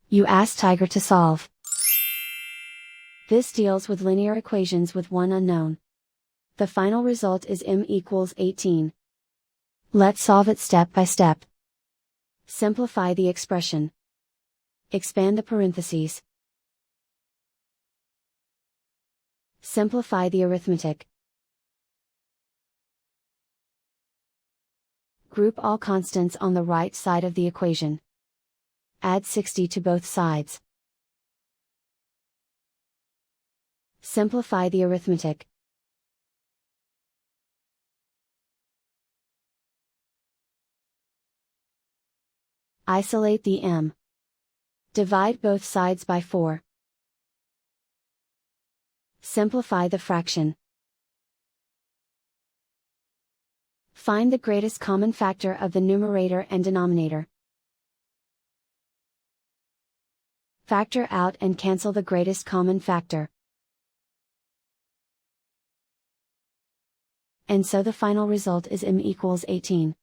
You ask Tiger to solve. This deals with linear equations with one unknown. The final result is m equals 18. Let's solve it step by step. Simplify the expression. Expand the parentheses. Simplify the arithmetic. Group all constants on the right side of the equation. Add 60 to both sides. Simplify the arithmetic. Isolate the m. Divide both sides by 4. Simplify the fraction. Find the greatest common factor of the numerator and denominator. Factor out and cancel the greatest common factor. And so the final result is m equals 18.